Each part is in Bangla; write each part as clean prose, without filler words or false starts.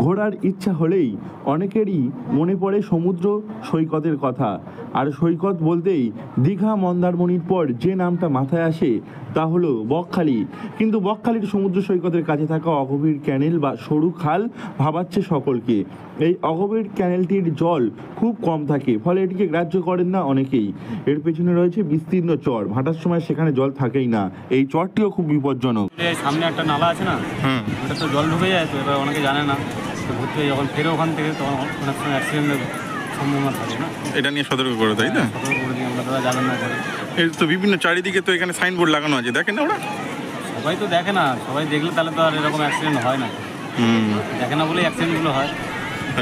ঘোরার ইচ্ছা হলেই অনেকেরই মনে পড়ে সমুদ্র সৈকতের কথা। আর সৈকত বলতেই দীঘা মন্দারমণির পর যে নামটা মাথায় আসে তা হলো বকখালি। কিন্তু বকখালির সমুদ্র সৈকতের কাছে থাকা অগভীর ক্যানেল বা সরু খাল ভাবাচ্ছে সকলকে। এই অগভীর ক্যানেলটির জল খুব কম থাকে, ফলে এটিকে গ্রাহ্য করেন না অনেকেই। এর পেছনে রয়েছে বিস্তীর্ণ চর, ভাটার সময় সেখানে জল থাকেই না। এই চরটিও খুব বিপজ্জনক। সামনে একটা নালা আছে না, ওটা তো জল ঢুকে যায়, তো এবার অনেকে জানে না, তো ঘুরতে যখন ফেরে ওখান থেকে তখন অনেক সময় অ্যাক্সিডেন্টের সম্ভাবনা থাকে না। এটা নিয়ে সতর্ক করে, তাই না? সতর্ক করে দিই আমরা, তারা যাবেন না করে। এই তো বিভিন্ন চারিদিকে তো এখানে সাইনবোর্ড লাগানো আছে, দেখেন না ওরা? সবাই তো দেখে না, সবাই দেখলে তাহলে তো আর এরকম অ্যাক্সিডেন্ট হয় না। দেখে না বলেই অ্যাক্সিডেন্টগুলো হয়।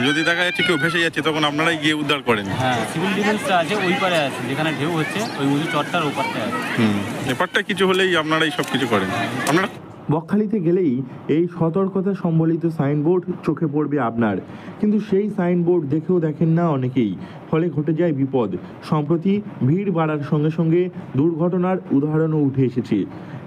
যদি দেখা যাচ্ছে কেউ ভেসে যাচ্ছে তখন আপনারাই গিয়ে উদ্ধার করেন? হ্যাঁ, সিভিল ডিফেন্সটা আছে ওই পারে আছে, যেখানে ঢেউ হচ্ছে ওই উঁচু চরটার ওপারটা আছে। ব্যাপারটা কিছু হলেই আপনারাই সব কিছু করেন আপনারা। বকখালিতে গেলেই এই সতর্কতা সম্বলিত সাইনবোর্ড চোখে পড়বে আপনার, কিন্তু সেই সাইনবোর্ড দেখেও দেখেন না অনেকেই, ফলে ঘটে যায় বিপদ। সম্প্রতি ভিড় বাড়ার সঙ্গে সঙ্গে দুর্ঘটনার উদাহরণও উঠে এসেছে।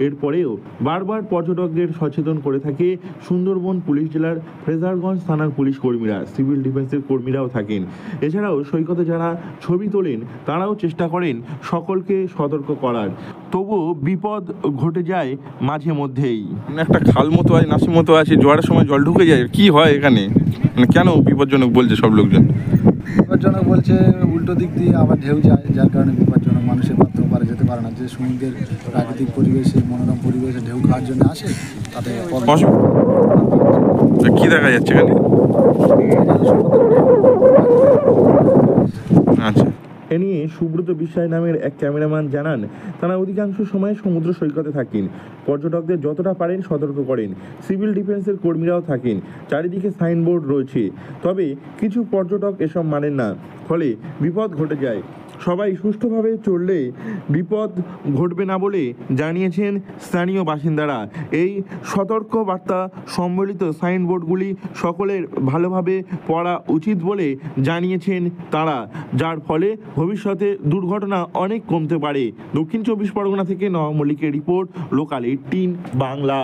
এরপরেও বারবার পর্যটকদের সচেতন করে থাকে সুন্দরবন পুলিশ জেলার ফ্রেজারগঞ্জ থানার পুলিশ কর্মীরা, সিভিল ডিফেন্সের কর্মীরাও থাকেন। এছাড়াও সৈকতে যারা ছবি তোলেন তারাও চেষ্টা করেন সকলকে সতর্ক করার, তবুও বিপদ ঘটে যায় মাঝে মধ্যেই। একটা খাল মতো আছে, নাসি মতো আছে, জোয়ারের সময় জল ঢুকে যায়, কি হয় এখানে? মানে কেন বিপজ্জনক বলছে সব লোকজন? বিপজ্জনক বলছে উল্টো দিক দিয়ে আবার ঢেউ যায়, যার কারণে বিপজ্জনক। মানুষের পাত্র পারে যেতে পারে না, যে সমুদ্রের প্রাকৃতিক পরিবেশে, মনোরম পরিবেশে ঢেউ খাওয়ার জন্য আসে, তাদের কি দেখা যাচ্ছে এখানে? আচ্ছা। এ নিয়ে সুব্রত বিশ্বাস নামের এক ক্যামেরাম্যান জানান, তারা অধিকাংশ সময় সমুদ্র সৈকতে থাকেন, পর্যটকদের যতটা পারেন সতর্ক করেন। সিভিল ডিফেন্সের কর্মীরাও থাকেন, চারিদিকে সাইনবোর্ড রয়েছে, তবে কিছু পর্যটক এসব মানেন না, ফলে বিপদ ঘটে যায়। সবাই সুষ্ঠুভাবে চললে বিপদ ঘটবে না বলে জানিয়েছেন স্থানীয় বাসিন্দারা। এই সতর্ক বার্তা সম্বলিত সাইনবোর্ডগুলি সকলের ভালোভাবে পড়া উচিত বলে জানিয়েছেন তারা, যার ফলে ভবিষ্যতে দুর্ঘটনা অনেক কমতে পারে। দক্ষিণ 24 পরগনা থেকে নওয়াব মল্লিকের রিপোর্ট, লোকাল 18 বাংলা।